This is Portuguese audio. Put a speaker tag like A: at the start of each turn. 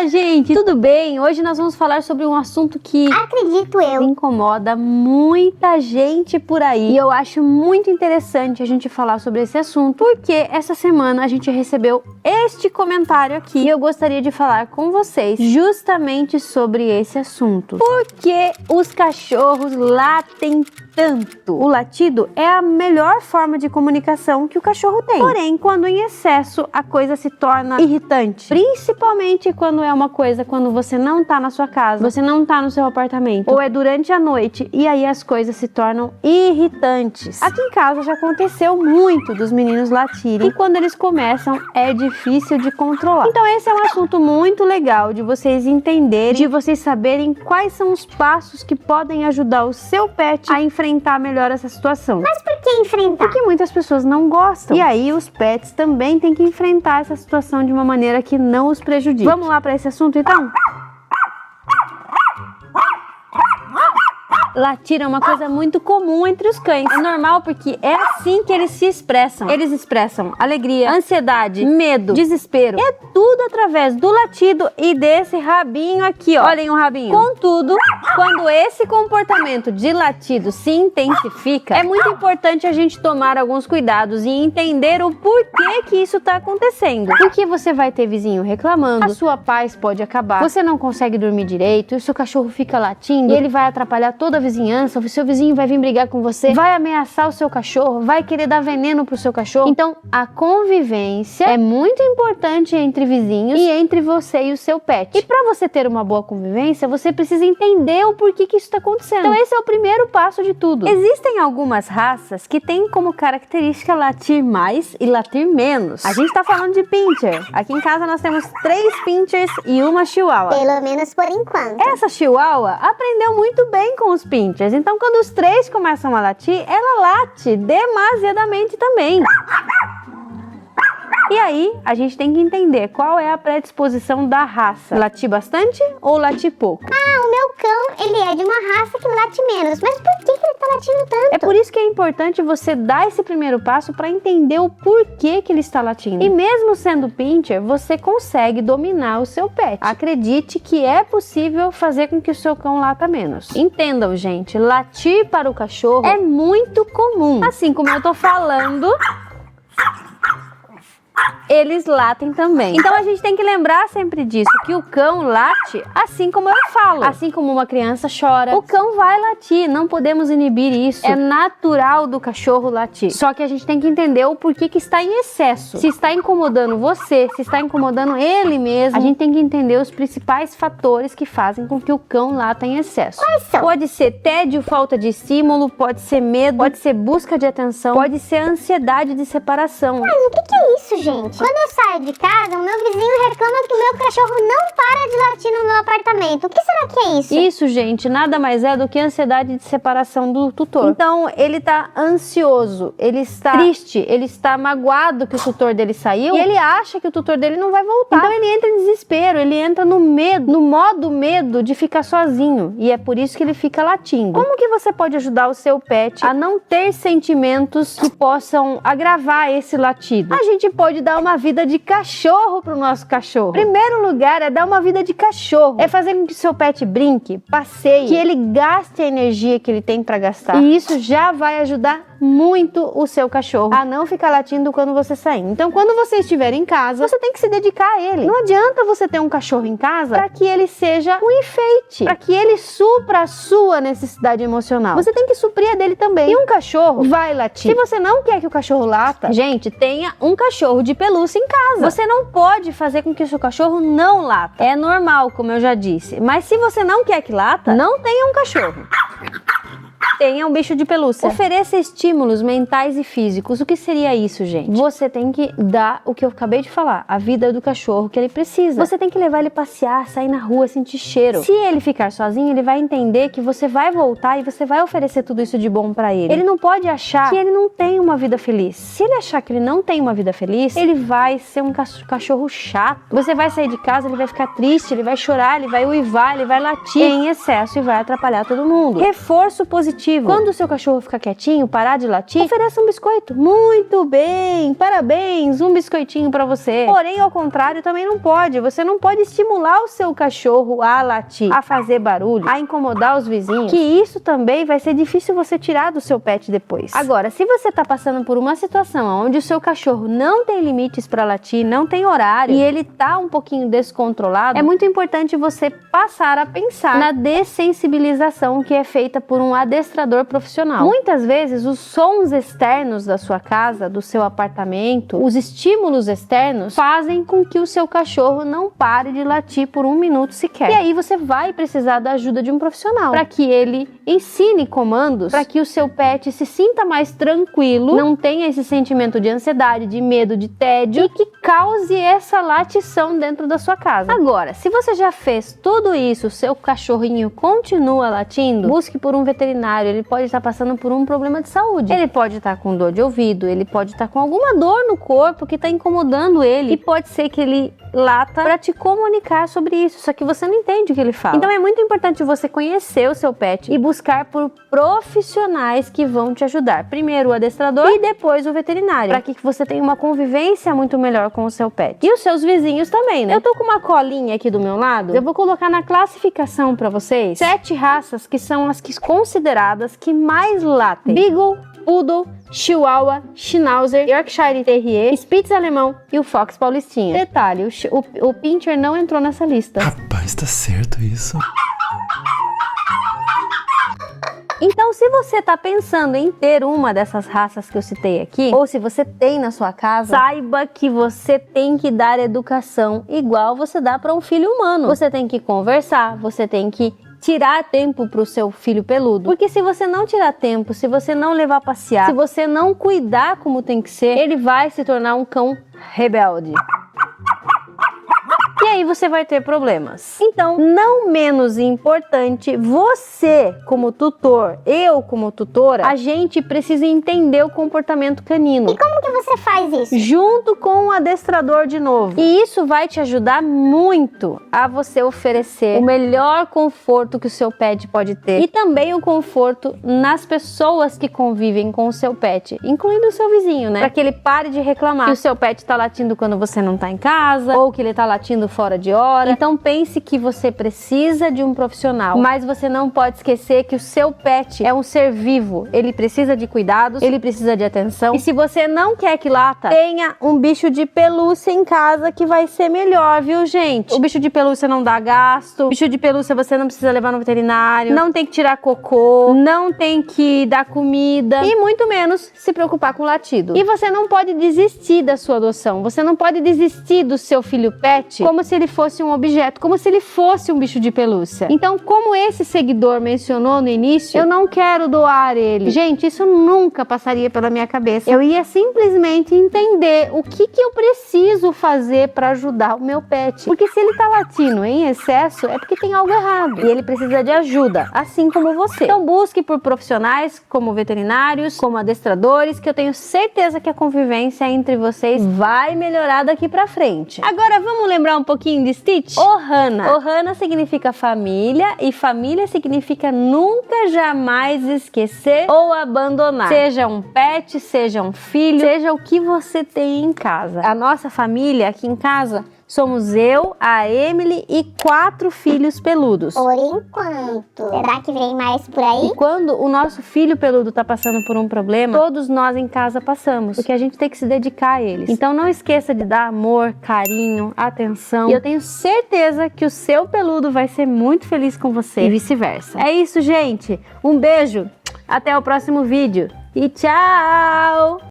A: Fala, gente, tudo bem? Hoje nós vamos falar sobre um assunto que,
B: acredito eu,
A: incomoda muita gente por aí. E eu acho muito interessante a gente falar sobre esse assunto, porque essa semana a gente recebeu este comentário aqui e eu gostaria de falar com vocês justamente sobre esse assunto. Por que os cachorros latem tanto? O latido é a melhor forma de comunicação que o cachorro tem. Porém, quando em excesso, a coisa se torna irritante. Principalmente quando é uma coisa quando você não tá na sua casa, você não tá no seu apartamento, ou é durante a noite, e aí as coisas se tornam irritantes. Aqui em casa já aconteceu muito dos meninos latirem, e quando eles começam é difícil de controlar. Então esse é um assunto muito legal de vocês entenderem, de vocês saberem quais são os passos que podem ajudar o seu pet a enfrentar melhor essa situação.
B: Mas por que enfrentar?
A: Porque muitas pessoas não gostam. E aí os pets também têm que enfrentar essa situação de uma maneira que não os prejudique. Vamos lá para esse assunto então? Latir é uma coisa muito comum entre os cães. É normal porque é assim que eles se expressam. Eles expressam alegria, ansiedade, medo, desespero. É tudo através do latido e desse rabinho aqui, ó. Olhem o rabinho. Contudo, quando esse comportamento de latido se intensifica, é muito importante a gente tomar alguns cuidados e entender o porquê que isso tá acontecendo. Porque você vai ter vizinho reclamando, a sua paz pode acabar, você não consegue dormir direito, e o seu cachorro fica latindo, e ele vai atrapalhar toda a vizinhança, o seu vizinho vai vir brigar com você, vai ameaçar o seu cachorro, vai querer dar veneno pro seu cachorro. Então, a convivência é muito importante entre vizinhos e entre você e o seu pet. E para você ter uma boa convivência, você precisa entender o porquê que isso está acontecendo. Então, esse é o primeiro passo de tudo. Existem algumas raças que têm como característica latir mais e latir menos. A gente tá falando de pincher. Aqui em casa nós temos 3 pinchers e uma chihuahua.
B: Pelo menos por enquanto.
A: Essa chihuahua aprendeu muito bem com os pinchers. Então, quando os 3 começam a latir, ela late demasiadamente também. E aí, a gente tem que entender qual é a predisposição da raça. Latir bastante ou latir pouco?
B: Ah, o meu cão, ele é de uma raça que late menos. Mas por que ele tá latindo tanto?
A: É por isso que é importante você dar esse primeiro passo para entender o porquê que ele está latindo. E mesmo sendo pincher, você consegue dominar o seu pet. Acredite que é possível fazer com que o seu cão lata menos. Entendam, gente, latir para o cachorro é muito comum. Assim como eu tô falando, eles latem também. Então a gente tem que lembrar sempre disso, que o cão late assim como eu falo. Assim como uma criança chora, o cão vai latir, não podemos inibir isso. É natural do cachorro latir. Só que a gente tem que entender o porquê que está em excesso. Se está incomodando você, se está incomodando ele mesmo, a gente tem que entender os principais fatores que fazem com que o cão lata em excesso.
B: Quais são?
A: Pode ser tédio, falta de estímulo, pode ser medo, pode ser busca de atenção, pode ser ansiedade de separação.
B: Mas o que é isso, gente? Quando eu saio de casa, o meu vizinho reclama que o meu cachorro não para de latir no meu apartamento. O que será que é isso?
A: Isso, gente, nada mais é do que ansiedade de separação do tutor. Então, ele tá ansioso, ele está triste, ele está magoado que o tutor dele saiu e ele acha que o tutor dele não vai voltar. Então, ele entra em desespero, ele entra no medo, no modo medo de ficar sozinho. E é por isso que ele fica latindo. Como que você pode ajudar o seu pet a não ter sentimentos que possam agravar esse latido? A gente pode dar uma vida de cachorro pro nosso cachorro. Primeiro lugar é dar uma vida de cachorro. É fazer com que seu pet brinque, passeie, que ele gaste a energia que ele tem para gastar. E isso já vai ajudar muito o seu cachorro a não ficar latindo quando você sair. Então, quando você estiver em casa, você tem que se dedicar a ele. Não adianta você ter um cachorro em casa para que ele seja um enfeite, para que ele supra a sua necessidade emocional. Você tem que suprir a dele também. E um cachorro vai latir. Se você não quer que o cachorro lata, gente, tenha um cachorro de pelúcia em casa. Você não pode fazer com que o seu cachorro não lata. É normal, como eu já disse. Mas se você não quer que lata, não tenha um cachorro. Tenha um bicho de pelúcia. Ofereça estímulos mentais e físicos. O que seria isso, gente? Você tem que dar o que eu acabei de falar, a vida do cachorro que ele precisa. Você tem que levar ele passear, sair na rua, sentir cheiro. Se ele ficar sozinho, ele vai entender que você vai voltar e você vai oferecer tudo isso de bom pra ele. Ele não pode achar que ele não tem uma vida feliz. Se ele achar que ele não tem uma vida feliz, ele vai ser um cachorro chato. Você vai sair de casa, ele vai ficar triste, ele vai chorar, ele vai uivar, ele vai latir em excesso e vai atrapalhar todo mundo. Reforço positivo positivo. Quando o seu cachorro ficar quietinho, parar de latir, ofereça um biscoito. Muito bem, parabéns, um biscoitinho pra você. Porém, ao contrário, também não pode. Você não pode estimular o seu cachorro a latir, a fazer barulho, a incomodar os vizinhos, que isso também vai ser difícil você tirar do seu pet depois. Agora, se você tá passando por uma situação onde o seu cachorro não tem limites pra latir, não tem horário e ele tá um pouquinho descontrolado, é muito importante você passar a pensar na dessensibilização que é feita por um adestrador profissional. Muitas vezes os sons externos da sua casa, do seu apartamento, os estímulos externos fazem com que o seu cachorro não pare de latir por um minuto sequer. E aí você vai precisar da ajuda de um profissional para que ele ensine comandos para que o seu pet se sinta mais tranquilo, não tenha esse sentimento de ansiedade, de medo, de tédio e que cause essa latição dentro da sua casa. Agora, se você já fez tudo isso, o seu cachorrinho continua latindo, busque por um veterinário. Ele pode estar passando por um problema de saúde. Ele pode estar com dor de ouvido, ele pode estar com alguma dor no corpo que está incomodando ele e pode ser que ele lata para te comunicar sobre isso, só que você não entende o que ele fala. Então é muito importante você conhecer o seu pet e buscar por profissionais que vão te ajudar. Primeiro o adestrador e depois o veterinário, para que você tenha uma convivência muito melhor com o seu pet. E os seus vizinhos também, né? Eu tô com uma colinha aqui do meu lado, eu vou colocar na classificação para vocês 7 raças que são as que consideradas que mais latem: Beagle, Poodle, Chihuahua, Schnauzer, Yorkshire Terrier, Spitz alemão e o Fox paulistinha. Detalhe, o Pinscher não entrou nessa lista.
C: Rapaz, tá certo isso?
A: Então, se você tá pensando em ter uma dessas raças que eu citei aqui, ou se você tem na sua casa, saiba que você tem que dar educação igual você dá para um filho humano. Você tem que conversar, você tem que tirar tempo pro seu filho peludo. Porque se você não tirar tempo, se você não levar a passear, se você não cuidar como tem que ser, ele vai se tornar um cão rebelde. E aí você vai ter problemas. Então, não menos importante, você como tutor, eu como tutora, a gente precisa entender o comportamento canino.
B: E como que você faz isso?
A: Junto com o adestrador de novo. E isso vai te ajudar muito a você oferecer o melhor conforto que o seu pet pode ter. E também o conforto nas pessoas que convivem com o seu pet, incluindo o seu vizinho, né? Para que ele pare de reclamar que o seu pet tá latindo quando você não tá em casa, ou que ele tá latindo fora de hora. Então pense que você precisa de um profissional, mas você não pode esquecer que o seu pet é um ser vivo. Ele precisa de cuidados, ele precisa de atenção. E se você não quer que lata, tenha um bicho de pelúcia em casa que vai ser melhor, viu, gente? O bicho de pelúcia não dá gasto, o bicho de pelúcia você não precisa levar no veterinário, não tem que tirar cocô, não tem que dar comida e muito menos se preocupar com latido. E você não pode desistir da sua adoção, você não pode desistir do seu filho pet como se ele fosse um objeto, como se ele fosse um bicho de pelúcia. Então, como esse seguidor mencionou no início, eu não quero doar ele. Gente, isso nunca passaria pela minha cabeça. Eu ia simplesmente entender o que eu preciso fazer para ajudar o meu pet. Porque se ele tá latindo em excesso, é porque tem algo errado. E ele precisa de ajuda, assim como você. Então, busque por profissionais como veterinários, como adestradores, que eu tenho certeza que a convivência entre vocês vai melhorar daqui pra frente. Agora, vamos lembrar um pouquinho de Stitch? Ohana. Ohana significa família e família significa nunca jamais esquecer ou abandonar. Seja um pet, seja um filho, seja o que você tem em casa. A nossa família aqui em casa somos eu, a Emily e 4 filhos peludos.
B: Por enquanto. Será que vem mais por aí?
A: E quando o nosso filho peludo tá passando por um problema, todos nós em casa passamos, porque a gente tem que se dedicar a eles. Então não esqueça de dar amor, carinho, atenção. E eu tenho certeza que o seu peludo vai ser muito feliz com você e vice-versa. É isso, gente. Um beijo. Até o próximo vídeo. E tchau!